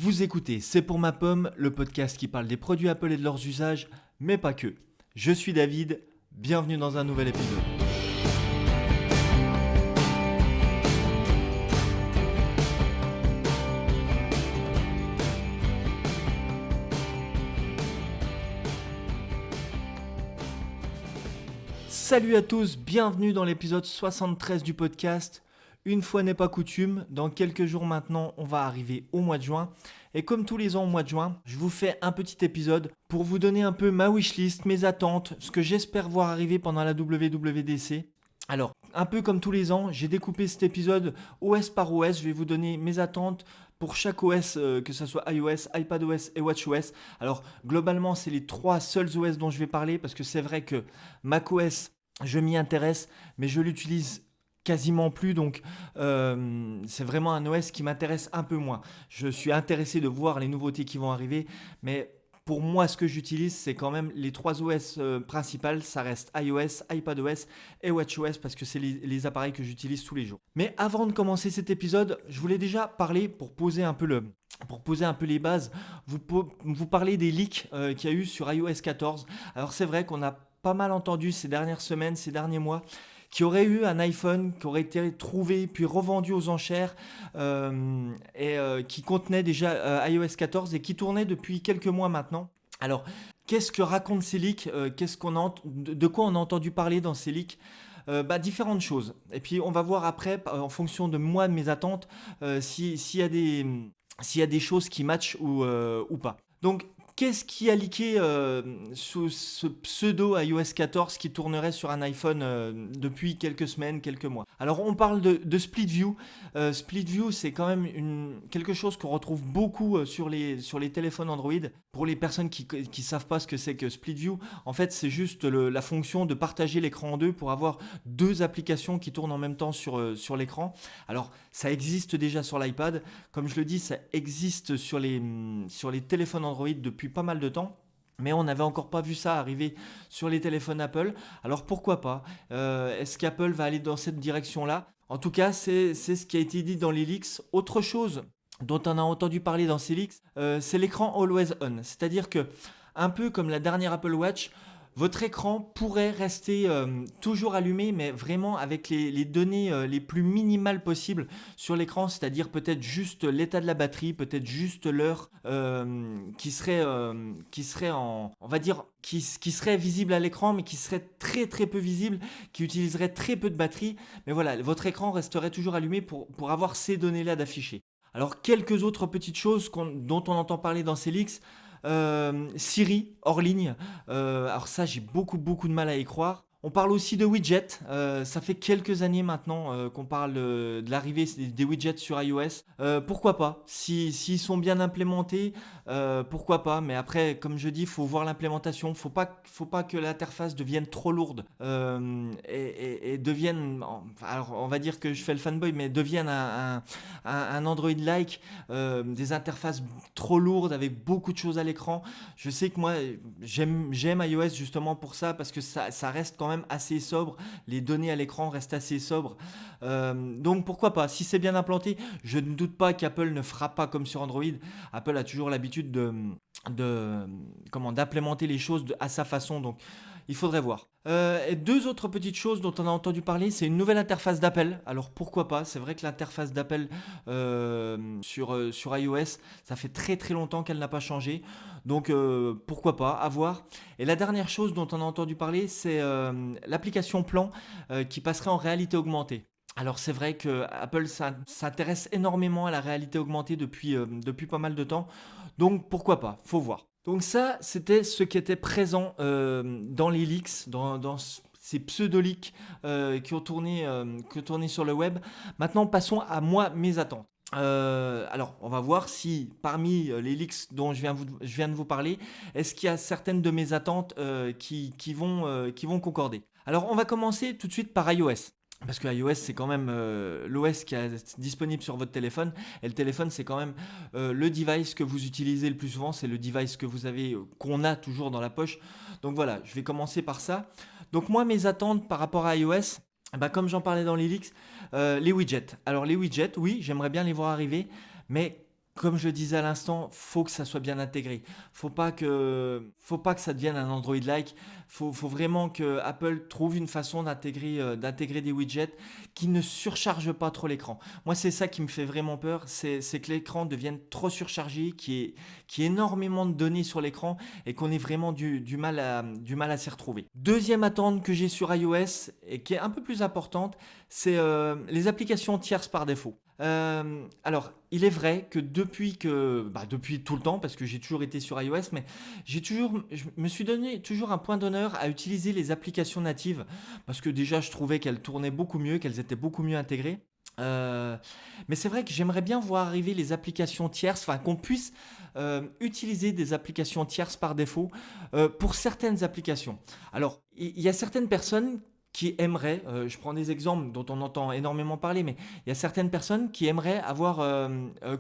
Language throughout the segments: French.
Vous écoutez C'est pour ma pomme, le podcast qui parle des produits Apple et de leurs usages, mais pas que. Je suis David, bienvenue dans un nouvel épisode. Salut à tous, bienvenue dans l'épisode 73 du podcast. Une fois n'est pas coutume, dans quelques jours maintenant, on va arriver au mois de juin. Et comme tous les ans au mois de juin, je vous fais un petit épisode pour vous donner un peu ma wishlist, mes attentes, ce que j'espère voir arriver pendant la WWDC. Alors, un peu comme tous les ans, j'ai découpé cet épisode OS par OS. Je vais vous donner mes attentes pour chaque OS, que ce soit iOS, iPadOS et watchOS. Alors, globalement, c'est les trois seuls OS dont je vais parler parce que c'est vrai que macOS, je m'y intéresse, mais je l'utilise quasiment plus, donc c'est vraiment un OS qui m'intéresse un peu moins. Je suis intéressé de voir les nouveautés qui vont arriver, mais pour moi, ce que j'utilise, c'est quand même les trois OS principales. Ça reste iOS, iPadOS et watchOS parce que c'est les appareils que j'utilise tous les jours. Mais avant de commencer cet épisode, je voulais déjà parler, pour poser un peu les bases, vous parler des leaks qu'il y a eu sur iOS 14. Alors c'est vrai qu'on a pas mal entendu ces dernières semaines, ces derniers mois, qui aurait eu un iPhone qui aurait été trouvé puis revendu aux enchères qui contenait déjà iOS 14 et qui tournait depuis quelques mois maintenant. Alors, qu'est-ce que racontent ces leaks de quoi on a entendu parler dans ces leaks? Différentes choses. Et puis on va voir après, en fonction de moi, de mes attentes, s'il y a des choses qui matchent ou pas. Donc, qu'est-ce qui a leaké sous ce pseudo iOS 14 qui tournerait sur un iPhone depuis quelques semaines, quelques mois? Alors on parle de Split View. Split View, c'est quand même quelque chose qu'on retrouve beaucoup sur les téléphones Android. Pour les personnes qui savent pas ce que c'est que Split View, en fait c'est juste la fonction de partager l'écran en deux pour avoir deux applications qui tournent en même temps sur l'écran. Alors ça existe déjà sur l'iPad. Comme je le dis, ça existe sur les téléphones Android depuis pas mal de temps. Mais on n'avait encore pas vu ça arriver sur les téléphones Apple. Alors pourquoi pas? Est-ce qu'Apple va aller dans cette direction-là? En tout cas, c'est ce qui a été dit dans les leaks. Autre chose dont on a entendu parler dans ces leaks, c'est l'écran Always On. C'est-à-dire que, un peu comme la dernière Apple Watch, votre écran pourrait rester toujours allumé, mais vraiment avec les données les plus minimales possibles sur l'écran, c'est-à-dire peut-être juste l'état de la batterie, peut-être juste l'heure qui serait qui serait visible à l'écran, mais qui serait très très peu visible, qui utiliserait très peu de batterie. Mais voilà, votre écran resterait toujours allumé pour avoir ces données-là d'afficher. Alors, quelques autres petites choses dont on entend parler dans ces leaks. Siri hors ligne, alors ça j'ai beaucoup de mal à y croire. On parle aussi de widgets, ça fait quelques années maintenant qu'on parle de l'arrivée des widgets sur iOS. Pourquoi pas? S'ils sont bien implémentés, pourquoi pas? Mais après, comme je dis, il faut voir l'implémentation. Faut pas que l'interface devienne trop lourde et devienne, alors on va dire que je fais le fanboy, mais devienne un Android-like, des interfaces trop lourdes avec beaucoup de choses à l'écran. Je sais que moi, j'aime iOS justement pour ça, parce que ça reste quand même assez sobre, les données à l'écran restent assez sobres, donc pourquoi pas, si c'est bien implanté. Je ne doute pas qu'Apple ne fera pas comme sur Android. Apple a toujours l'habitude d'implémenter les choses à sa façon, donc il faudrait voir. Et deux autres petites choses dont on a entendu parler, c'est une nouvelle interface d'Apple. Alors pourquoi pas? C'est vrai que l'interface d'Apple sur iOS, ça fait très très longtemps qu'elle n'a pas changé. Donc pourquoi pas, à voir. Et la dernière chose dont on a entendu parler, c'est l'application Plan qui passerait en réalité augmentée. Alors c'est vrai que Apple s'intéresse énormément à la réalité augmentée depuis pas mal de temps. Donc pourquoi pas, faut voir. Donc ça, c'était ce qui était présent dans les leaks, dans ces pseudo-leaks qui ont tourné sur le web. Maintenant, passons à mes attentes. Alors, on va voir si parmi les leaks dont je viens de vous parler, est-ce qu'il y a certaines de mes attentes qui vont concorder. Alors, on va commencer tout de suite par iOS. Parce que iOS, c'est quand même l'OS qui est disponible sur votre téléphone. Et le téléphone, c'est quand même le device que vous utilisez le plus souvent. C'est le device que vous avez, qu'on a toujours dans la poche. Donc voilà, je vais commencer par ça. Donc moi, mes attentes par rapport à iOS, comme j'en parlais dans les leaks, les widgets. Alors les widgets, oui, j'aimerais bien les voir arriver. Mais comme je disais à l'instant, faut que ça soit bien intégré. Faut pas que ça devienne un Android-like. Faut vraiment que Apple trouve une façon d'intégrer des widgets qui ne surchargent pas trop l'écran. Moi, c'est ça qui me fait vraiment peur, c'est que l'écran devienne trop surchargé, qu'il y ait énormément de données sur l'écran et qu'on ait vraiment du mal à s'y retrouver. Deuxième attente que j'ai sur iOS et qui est un peu plus importante, c'est les applications tierces par défaut. Alors, il est vrai que depuis tout le temps, parce que j'ai toujours été sur iOS, mais je me suis donné toujours un point d'honneur à utiliser les applications natives, parce que déjà je trouvais qu'elles tournaient beaucoup mieux, qu'elles étaient beaucoup mieux intégrées. Euh, mais c'est vrai que j'aimerais bien voir arriver les applications tierces, enfin qu'on puisse utiliser des applications tierces par défaut pour certaines applications. Alors, il y a certaines personnes qui aimeraient, je prends des exemples dont on entend énormément parler, mais il y a certaines personnes qui aimeraient avoir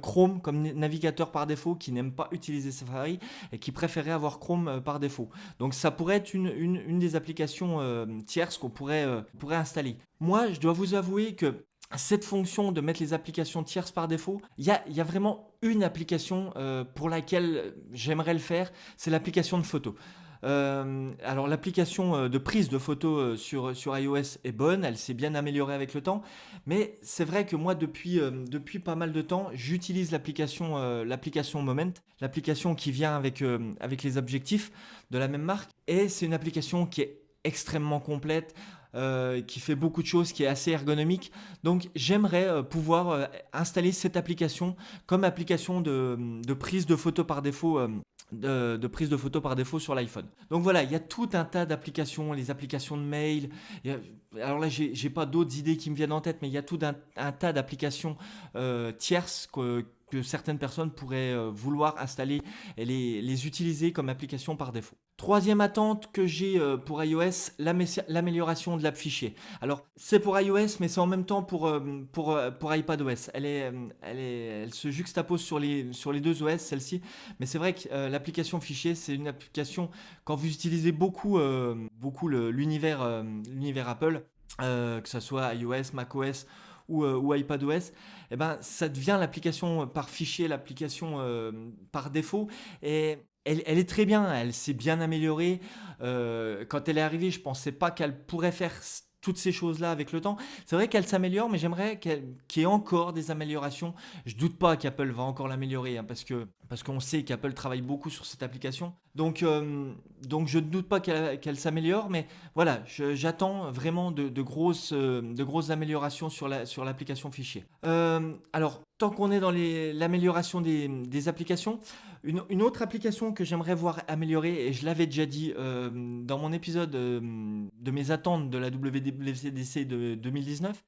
Chrome comme navigateur par défaut, qui n'aiment pas utiliser Safari et qui préféraient avoir Chrome par défaut. Donc ça pourrait être une des applications tierces pourrait installer. Moi, je dois vous avouer que cette fonction de mettre les applications tierces par défaut, il y a vraiment une application pour laquelle j'aimerais le faire, c'est l'application de photo. Alors l'application de prise de photos sur iOS est bonne, elle s'est bien améliorée avec le temps, mais c'est vrai que moi depuis pas mal de temps, j'utilise l'application Moment, l'application qui vient avec les objectifs de la même marque, et c'est une application qui est extrêmement complète, qui fait beaucoup de choses, qui est assez ergonomique. Donc j'aimerais pouvoir installer cette application comme application de prise de photos par défaut. De prise de photos par défaut sur l'iPhone. Donc voilà, il y a tout un tas d'applications, les applications de mail. Alors là, j'ai pas d'autres idées qui me viennent en tête, mais il y a tout un tas d'applications tierces que certaines personnes pourraient vouloir installer et les utiliser comme application par défaut. Troisième attente que j'ai pour iOS, l'amélioration de l'app fichier. Alors, c'est pour iOS, mais c'est en même temps pour iPadOS. Elle se juxtapose sur les deux OS, celle-ci. Mais c'est vrai que l'application fichier, c'est une application, quand vous utilisez beaucoup l'univers Apple, que ce soit iOS, macOS ou iPadOS, eh ben, ça devient l'application par fichier, l'application par défaut. Et elle est très bien, elle s'est bien améliorée. Quand elle est arrivée, je ne pensais pas qu'elle pourrait faire toutes ces choses-là avec le temps. C'est vrai qu'elle s'améliore, mais j'aimerais qu'il y ait encore des améliorations. Je ne doute pas qu'Apple va encore l'améliorer, hein, parce qu'on sait qu'Apple travaille beaucoup sur cette application. Donc je ne doute pas qu'elle s'améliore, mais voilà, j'attends vraiment de grosses améliorations sur l'application fichier. Alors, tant qu'on est dans l'amélioration des applications, une autre application que j'aimerais voir améliorée, et je l'avais déjà dit dans mon épisode de mes attentes de la WWDC de 2019,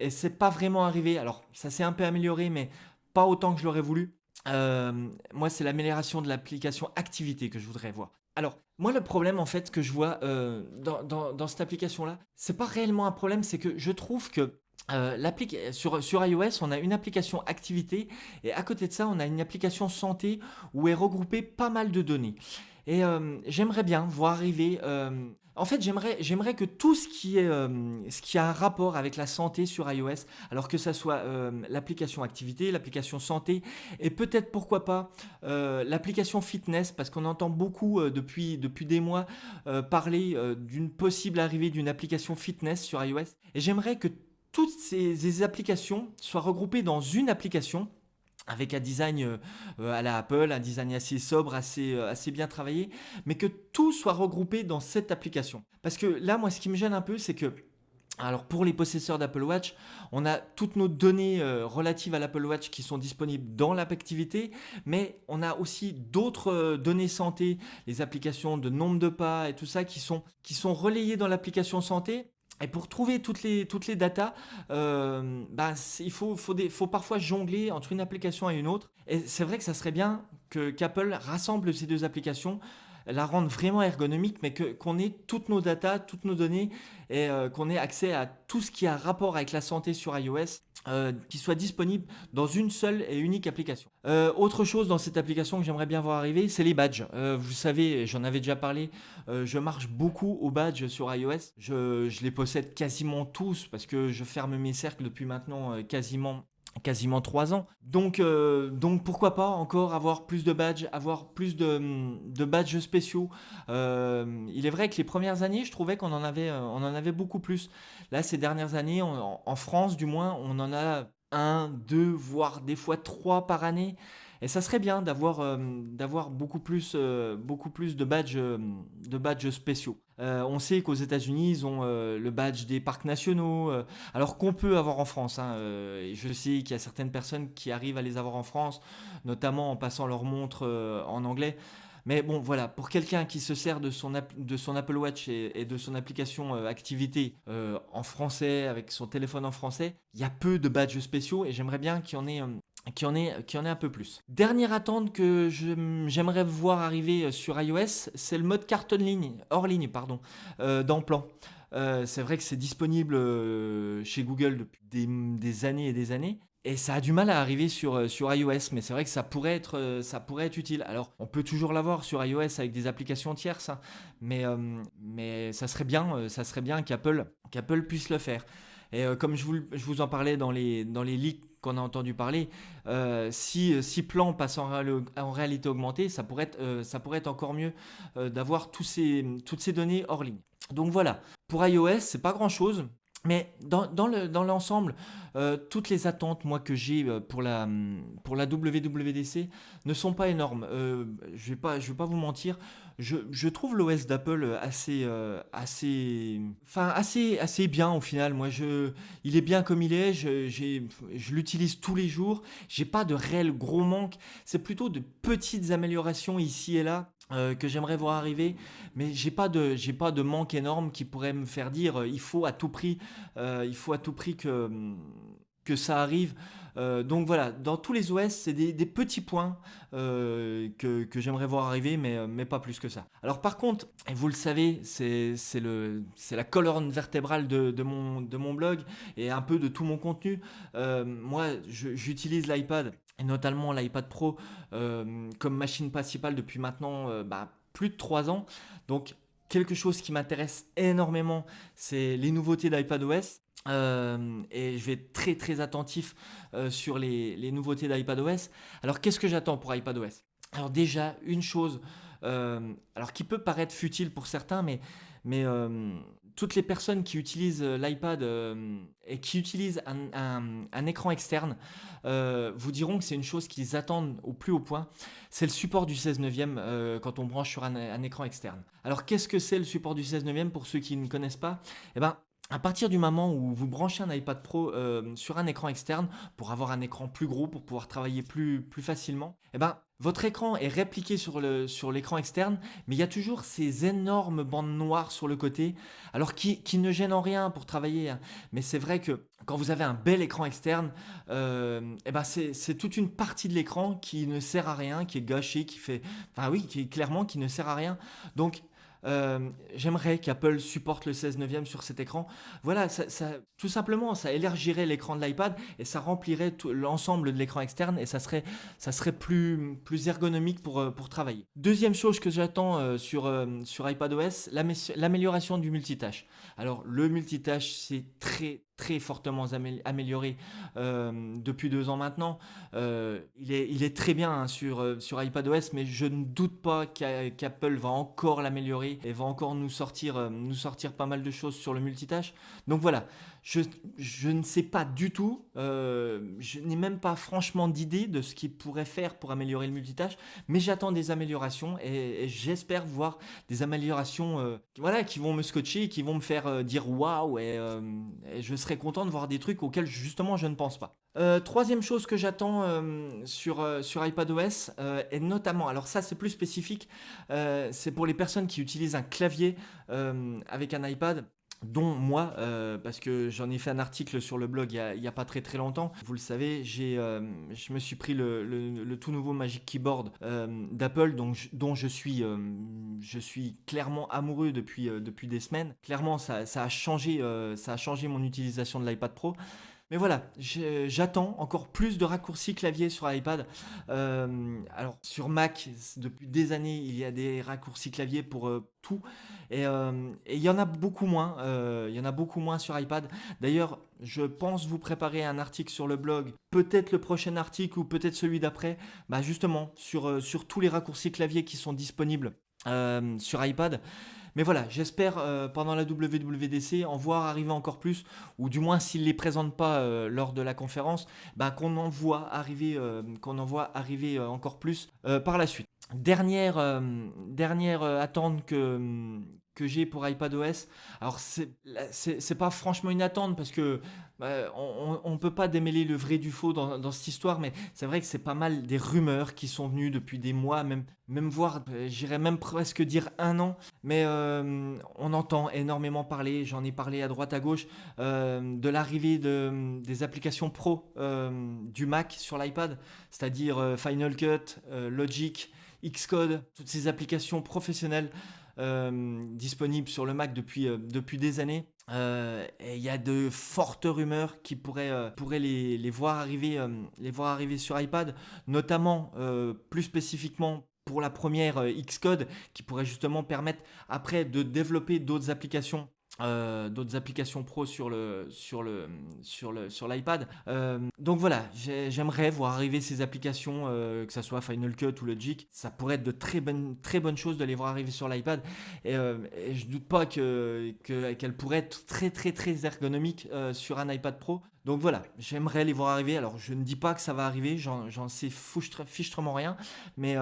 et c'est pas vraiment arrivé. Alors, ça s'est un peu amélioré, mais pas autant que je l'aurais voulu. Moi, c'est l'amélioration de l'application activité que je voudrais voir. Alors, moi, le problème en fait que je vois dans cette application-là, c'est pas réellement un problème, c'est que je trouve que sur iOS, on a une application activité et à côté de ça, on a une application santé où est regroupé pas mal de données. Et j'aimerais bien voir arriver. En fait, j'aimerais que tout ce qui a un rapport avec la santé sur iOS, alors que ça soit l'application activité, l'application santé, et peut-être pourquoi pas l'application fitness, parce qu'on entend beaucoup depuis des mois parler d'une possible arrivée d'une application fitness sur iOS. Et j'aimerais que toutes ces applications soient regroupées dans une application avec un design à la Apple, un design assez sobre, assez bien travaillé, mais que tout soit regroupé dans cette application. Parce que là, moi, ce qui me gêne un peu, c'est que alors pour les possesseurs d'Apple Watch, on a toutes nos données relatives à l'Apple Watch qui sont disponibles dans l'app activité, mais on a aussi d'autres données santé, les applications de nombre de pas et tout ça qui sont relayées dans l'application santé. Et pour trouver toutes les datas, il faut parfois jongler entre une application et une autre. Et c'est vrai que ça serait bien qu'Apple rassemble ces deux applications, la rende vraiment ergonomique, mais qu'on ait toutes nos datas, toutes nos données, et qu'on ait accès à tout ce qui a rapport avec la santé sur iOS, qui soit disponible dans une seule et unique application. Autre chose dans cette application que j'aimerais bien voir arriver, c'est les badges. Vous savez, j'en avais déjà parlé, je marche beaucoup aux badges sur iOS. Je les possède quasiment tous parce que je ferme mes cercles depuis maintenant quasiment quasiment 3 ans. Donc pourquoi pas encore avoir plus de badges, avoir plus de badges spéciaux. Il est vrai que les premières années, je trouvais on en avait beaucoup plus. Là, ces dernières années, en France du moins, on en a un, deux, voire des fois trois par année. Et ça serait bien d'avoir beaucoup plus de badges spéciaux. On sait qu'aux États-Unis, ils ont le badge des parcs nationaux, alors qu'on peut avoir en France, hein. Et je sais qu'il y a certaines personnes qui arrivent à les avoir en France, notamment en passant leur montre en anglais. Mais bon, voilà, pour quelqu'un qui se sert de son Apple Watch et de son application activité en français, avec son téléphone en français, il y a peu de badges spéciaux et j'aimerais bien qu'il y en ait un peu plus. Dernière attente que j'aimerais voir arriver sur iOS, c'est le mode carte hors ligne, pardon, dans Plan. C'est vrai que c'est disponible chez Google depuis des années et des années. Et ça a du mal à arriver sur iOS, mais c'est vrai que ça pourrait être utile. Alors, on peut toujours l'avoir sur iOS avec des applications tierces, hein, mais ça serait bien qu'Apple puisse le faire. Et comme je vous en parlais dans les leaks qu'on a entendu parler, si Plan passe en réalité augmentée, ça pourrait être encore mieux d'avoir toutes ces données hors ligne. Donc voilà, pour iOS, c'est pas grand-chose. Mais dans l'ensemble, toutes les attentes moi que j'ai pour la WWDC ne sont pas énormes. Je vais pas vous mentir, je trouve l'OS d'Apple assez bien au final. Il est bien comme il est. Je l'utilise tous les jours. J'ai pas de réel gros manque. C'est plutôt de petites améliorations ici et là. Que j'aimerais voir arriver, mais j'ai pas de manque énorme qui pourrait me faire dire il faut à tout prix que ça arrive. Donc voilà, dans tous les OS, c'est des petits points que j'aimerais voir arriver, mais pas plus que ça. Alors par contre, et vous le savez, c'est la colonne vertébrale de mon blog et un peu de tout mon contenu. Moi, j'utilise l'iPad, et notamment l'iPad Pro, comme machine principale depuis maintenant plus de 3 ans. Donc quelque chose qui m'intéresse énormément, c'est les nouveautés d'iPadOS. Et je vais être très très attentif sur les nouveautés d'iPadOS. Alors qu'est-ce que j'attends pour iPadOS? Alors déjà, une chose, alors qui peut paraître futile pour certains, mais toutes les personnes qui utilisent l'iPad et qui utilisent un écran externe vous diront que c'est une chose qu'ils attendent au plus haut point. C'est le support du 16 neuvième quand on branche sur un écran externe. Alors qu'est-ce que c'est le support du 16 neuvième pour ceux qui ne connaissent pas? Eh ben, à partir du moment où vous branchez un iPad Pro sur un écran externe pour avoir un écran plus gros, pour pouvoir travailler plus facilement, eh ben, votre écran est répliqué sur l'écran externe, mais il y a toujours ces énormes bandes noires sur le côté, alors qui ne gênent en rien pour travailler, hein. Mais c'est vrai que quand vous avez un bel écran externe, eh ben c'est toute une partie de l'écran qui ne sert à rien, qui est gâchée, qui est clairement qui ne sert à rien. Donc j'aimerais qu'Apple supporte le 16 neuvième sur cet écran. Voilà, tout simplement, ça élargirait l'écran de l'iPad et ça remplirait l'ensemble de l'écran externe et ça serait plus ergonomique pour travailler. Deuxième chose que j'attends sur iPadOS, l'amélioration du multitâche. Alors, le multitâche, c'est très fortement amélioré depuis 2 ans maintenant. Il est très bien, hein, sur iPadOS, mais je ne doute pas qu'Apple va encore l'améliorer et va encore nous sortir pas mal de choses sur le multitâche. Donc voilà, je ne sais pas du tout, je n'ai même pas franchement d'idée de ce qu'il pourrait faire pour améliorer le multitâche, mais j'attends des améliorations et j'espère voir des améliorations voilà, qui vont me scotcher, qui vont me faire dire waouh et je serais content de voir des trucs auxquels justement je ne pense pas. Troisième chose que j'attends sur iPadOS, et notamment, alors ça c'est plus spécifique, c'est pour les personnes qui utilisent un clavier avec un iPad, dont moi, parce que j'en ai fait un article sur le blog il y a pas très très longtemps. Vous le savez, je me suis pris le tout nouveau Magic Keyboard d'Apple, dont je suis clairement amoureux depuis des semaines. Clairement, ça a changé mon utilisation de l'iPad Pro. Mais voilà, j'attends encore plus de raccourcis clavier sur iPad. Alors sur Mac, depuis des années, il y a des raccourcis clavier pour tout. Et il y en a beaucoup moins. Il y en a beaucoup moins sur iPad. D'ailleurs, je pense vous préparer un article sur le blog. Peut-être le prochain article ou peut-être celui d'après. Bah justement, sur tous les raccourcis clavier qui sont disponibles sur iPad. Mais voilà, j'espère pendant la WWDC en voir arriver encore plus, ou du moins s'ils ne les présentent pas lors de la conférence, bah, qu'on en voit arriver encore plus par la suite. Dernière attente que j'ai pour iPadOS. Alors c'est pas franchement une attente parce que on peut pas démêler le vrai du faux dans cette histoire, mais c'est vrai que c'est pas mal des rumeurs qui sont venues depuis des mois, même voire j'irais même presque dire un an, mais on entend énormément parler, j'en ai parlé à droite à gauche, de l'arrivée des applications pro du Mac sur l'iPad, c'est-à-dire Final Cut, Logic, Xcode, toutes ces applications professionnelles disponibles sur le Mac depuis des années. Et il y a de fortes rumeurs qui pourraient les voir arriver sur iPad, notamment plus spécifiquement pour la première Xcode qui pourrait justement permettre après de développer d'autres applications pro sur l'iPad. Donc voilà, j'aimerais voir arriver ces applications, que ce soit Final Cut ou Logic. Ça pourrait être de très bonnes choses de les voir arriver sur l'iPad. Et je doute pas qu'elles pourraient être très ergonomiques sur un iPad Pro. Donc voilà, j'aimerais les voir arriver. Alors je ne dis pas que ça va arriver, j'en sais fichtrement rien, mais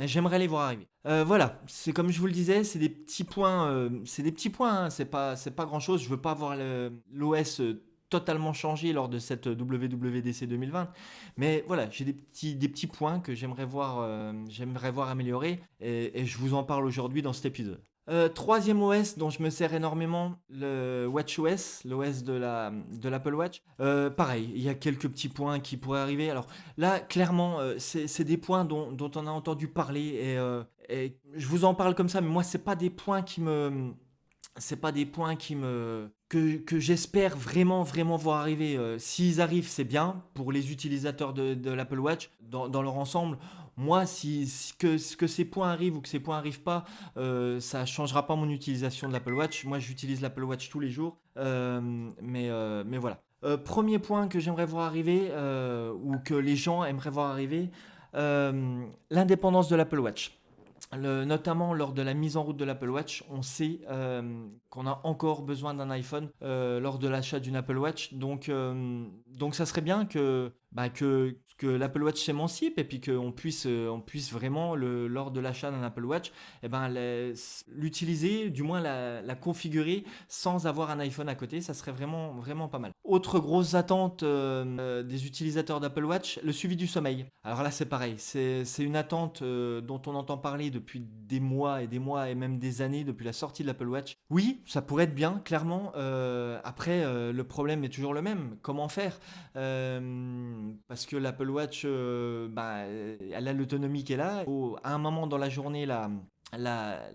j'aimerais les voir arriver. Voilà, c'est comme je vous le disais, c'est des petits points, hein, c'est pas grand chose. Je veux pas voir l'OS totalement changé lors de cette WWDC 2020, mais voilà, j'ai des petits points que j'aimerais voir améliorer, et je vous en parle aujourd'hui dans cet épisode. Troisième OS dont je me sers énormément, le WatchOS, l'OS de l'Apple Watch. Pareil, il y a quelques petits points qui pourraient arriver. Alors là, clairement, c'est des points dont on a entendu parler, et je vous en parle comme ça, mais moi, c'est pas des points que j'espère vraiment voir arriver. S'ils arrivent, c'est bien pour les utilisateurs de l'Apple Watch dans leur ensemble. Moi, que ces points arrivent ou que ces points arrivent pas, ça changera pas mon utilisation de l'Apple Watch. Moi, j'utilise l'Apple Watch tous les jours, mais voilà. Premier point que j'aimerais voir arriver, ou que les gens aimeraient voir arriver, l'indépendance de l'Apple Watch. Notamment lors de la mise en route de l'Apple Watch, on sait qu'on a encore besoin d'un iPhone lors de l'achat d'une Apple Watch. Donc ça serait bien que l'Apple Watch s'émancipe et puis qu'on puisse vraiment, lors de l'achat d'un Apple Watch, l'utiliser, du moins la configurer sans avoir un iPhone à côté. Ça serait vraiment pas mal. Autre grosse attente des utilisateurs d'Apple Watch, le suivi du sommeil. Alors là, c'est pareil. C'est une attente dont on entend parler depuis des mois et même des années depuis la sortie de l'Apple Watch. Oui, ça pourrait être bien, clairement. Après, le problème est toujours le même. Comment faire parce que l'Apple Watch, elle a l'autonomie qu'elle a. Il faut, à un moment dans la journée, la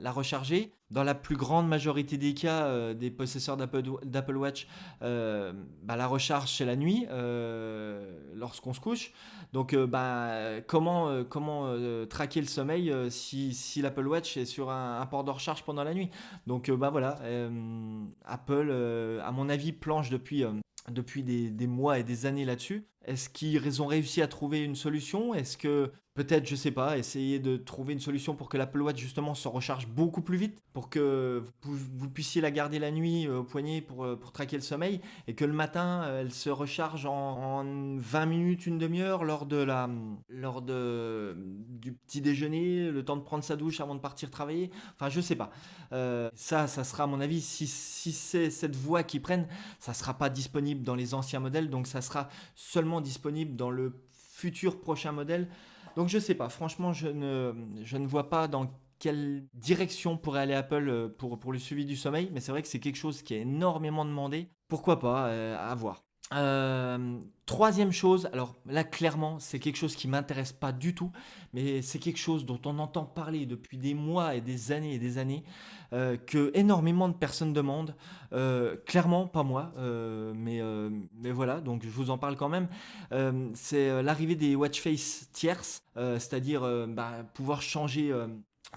recharger. Dans la plus grande majorité des cas des possesseurs d'Apple Watch, la recharge c'est la nuit lorsqu'on se couche. Donc comment traquer le sommeil si l'Apple Watch est sur un port de recharge pendant la nuit. Donc voilà, Apple à mon avis planche depuis des mois et des années là-dessus. Est-ce qu'ils ont réussi à trouver une solution? Est-ce que peut-être, je sais pas, essayer de trouver une solution pour que l'Apple Watch justement se recharge beaucoup plus vite, pour que vous puissiez la garder la nuit au poignet pour traquer le sommeil, et que le matin elle se recharge en 20 minutes, une demi-heure lors du petit déjeuner, le temps de prendre sa douche avant de partir travailler. Enfin, je sais pas. Ça sera à mon avis, si c'est cette voie qu'ils prennent, ça sera pas disponible dans les anciens modèles, donc ça sera seulement disponible dans le futur prochain modèle. Donc je sais pas, franchement je ne vois pas dans quelle direction pourrait aller Apple pour le suivi du sommeil, mais c'est vrai que c'est quelque chose qui est énormément demandé. Pourquoi pas, à voir. Troisième chose, alors là clairement c'est quelque chose qui m'intéresse pas du tout, mais c'est quelque chose dont on entend parler depuis des mois et des années, que énormément de personnes demandent. Clairement pas moi, mais voilà, donc je vous en parle quand même. C'est l'arrivée des watch face tierces, c'est-à-dire pouvoir changer.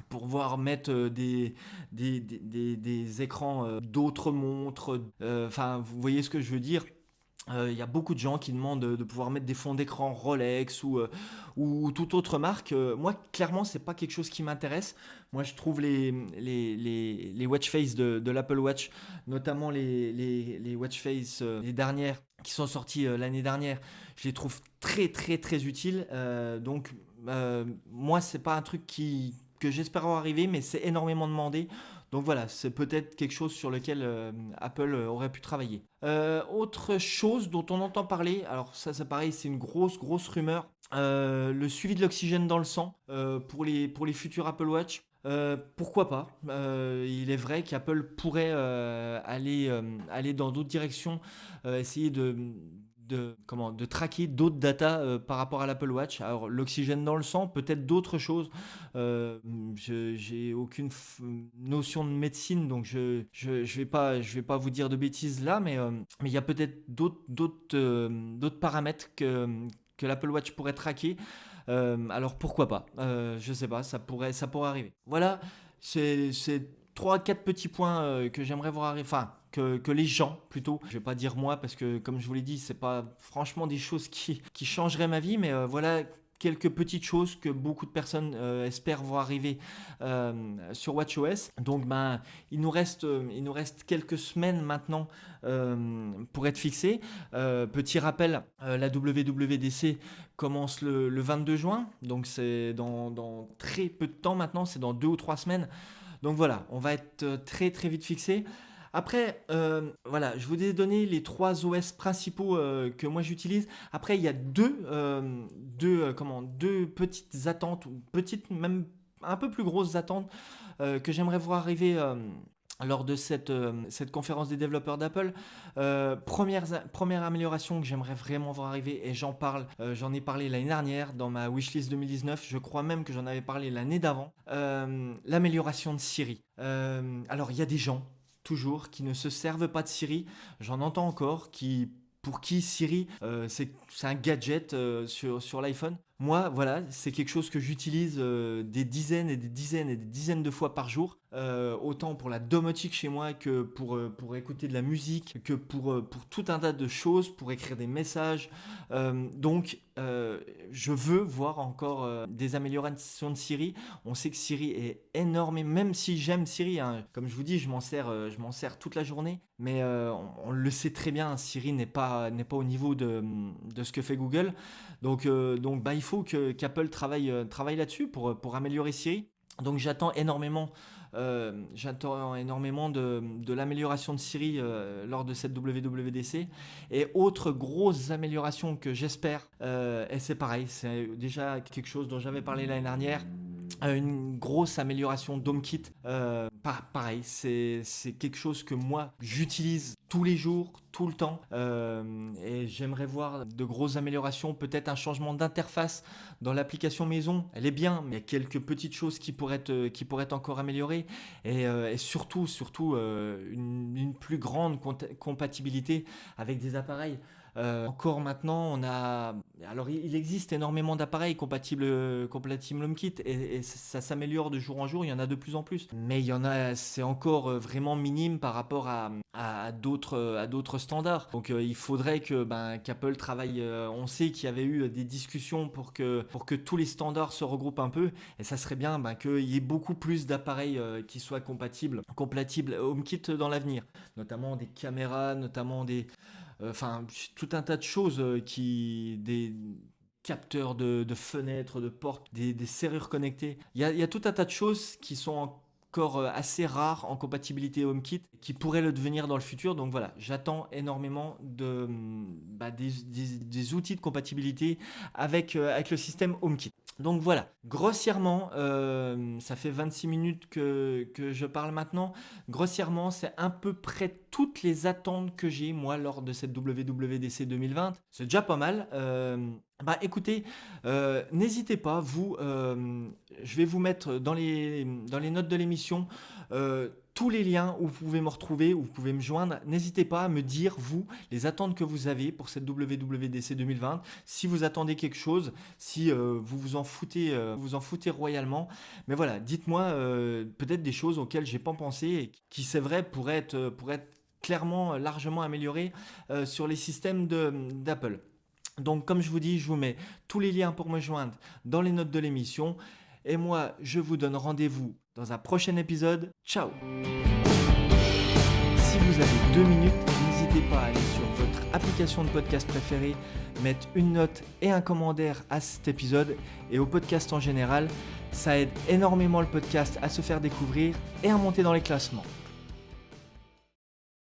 Pouvoir mettre des écrans d'autres montres, enfin vous voyez ce que je veux dire. Il y a beaucoup de gens qui demandent de pouvoir mettre des fonds d'écran Rolex ou toute autre marque. Moi, clairement, c'est pas quelque chose qui m'intéresse. Moi, je trouve les watch face de l'Apple Watch, notamment les watch face les dernières qui sont sorties l'année dernière, je les trouve très très très utiles. Moi, c'est pas un truc que j'espère avoir arrivé, mais c'est énormément demandé. Donc voilà, c'est peut-être quelque chose sur lequel Apple aurait pu travailler. Autre chose dont on entend parler, alors ça c'est pareil, c'est une grosse rumeur, le suivi de l'oxygène dans le sang pour les futurs Apple Watch. Pourquoi pas. Il est vrai qu'Apple pourrait aller dans d'autres directions, essayer de traquer d'autres data par rapport à l'Apple Watch. Alors l'oxygène dans le sang, peut-être d'autres choses. J'ai aucune notion de médecine, donc je vais pas vous dire de bêtises là, mais il y a peut-être d'autres paramètres que l'Apple Watch pourrait traquer. Alors pourquoi pas. Je sais pas, ça pourrait arriver. Voilà, c'est trois quatre petits points que j'aimerais voir arriver. Enfin, que les gens plutôt. Je vais pas dire moi parce que comme je vous l'ai dit, c'est pas franchement des choses qui changeraient ma vie, mais voilà quelques petites choses que beaucoup de personnes espèrent voir arriver sur WatchOS. Donc il nous reste quelques semaines maintenant pour être fixé. Petit rappel, la WWDC commence le 22 juin, donc c'est dans très peu de temps maintenant, c'est dans 2 ou 3 semaines. Donc voilà, on va être très très vite fixé. Après, voilà, je vous ai donné les trois OS principaux que moi j'utilise. Après, il y a deux petites attentes, ou petites, même un peu plus grosses attentes que j'aimerais voir arriver lors de cette conférence des développeurs d'Apple. Première amélioration que j'aimerais vraiment voir arriver, et j'en ai parlé l'année dernière dans ma wishlist 2019, je crois même que j'en avais parlé l'année d'avant, l'amélioration de Siri. Alors il y a des gens toujours qui ne se servent pas de Siri, j'en entends encore, pour qui Siri c'est un gadget sur l'iPhone. Moi, voilà, c'est quelque chose que j'utilise des dizaines et des dizaines et des dizaines de fois par jour, autant pour la domotique chez moi que pour écouter de la musique, que pour tout un tas de choses, pour écrire des messages. Je veux voir encore des améliorations de Siri. On sait que Siri est énorme, et même si j'aime Siri, hein, comme je vous dis, je m'en sers toute la journée, mais on le sait très bien, Siri n'est pas au niveau de ce que fait Google. Il faut qu'Apple travaille là-dessus pour améliorer Siri. Donc j'attends énormément de l'amélioration de Siri lors de cette WWDC. Et autre grosse amélioration que j'espère, et c'est pareil, c'est déjà quelque chose dont j'avais parlé l'année dernière, une grosse amélioration d'HomeKit. Pareil, c'est quelque chose que moi j'utilise tous les jours, tout le temps, et j'aimerais voir de grosses améliorations, peut-être un changement d'interface dans l'application maison. Elle est bien, mais il y a quelques petites choses qui pourraient être encore améliorées, et surtout une plus grande compatibilité avec des appareils. Encore maintenant, alors il existe énormément d'appareils compatibles HomeKit, et ça s'améliore de jour en jour. Il y en a de plus en plus, mais il y en a, c'est encore vraiment minime par rapport à d'autres standards. Donc il faudrait qu'Apple travaille. On sait qu'il y avait eu des discussions pour que tous les standards se regroupent un peu, et ça serait bien qu'il y ait beaucoup plus d'appareils qui soient compatibles HomeKit dans l'avenir, notamment des caméras, notamment enfin tout un tas de choses des capteurs de fenêtres, de portes, des serrures connectées. Il y a tout un tas de choses qui sont encore assez rares en compatibilité HomeKit, qui pourraient le devenir dans le futur. Donc voilà, j'attends énormément des outils de compatibilité avec le système HomeKit. Donc voilà, grossièrement, ça fait 26 minutes que je parle maintenant. Grossièrement, c'est à peu près toutes les attentes que j'ai moi lors de cette WWDC 2020. C'est déjà pas mal. Écoutez, n'hésitez pas, je vais vous mettre dans les notes de l'émission tous les liens où vous pouvez me retrouver, où vous pouvez me joindre. N'hésitez pas à me dire, vous, les attentes que vous avez pour cette WWDC 2020. Si vous attendez quelque chose, si vous en foutez royalement. Mais voilà, dites-moi peut-être des choses auxquelles j'ai pas pensé et qui, c'est vrai, pourraient être clairement largement améliorées sur les systèmes d'Apple. Donc comme je vous dis, je vous mets tous les liens pour me joindre dans les notes de l'émission. Et moi, je vous donne rendez-vous dans un prochain épisode. Ciao! Si vous avez 2 minutes, n'hésitez pas à aller sur votre application de podcast préférée, mettre une note et un commentaire à cet épisode et au podcast en général. Ça aide énormément le podcast à se faire découvrir et à monter dans les classements.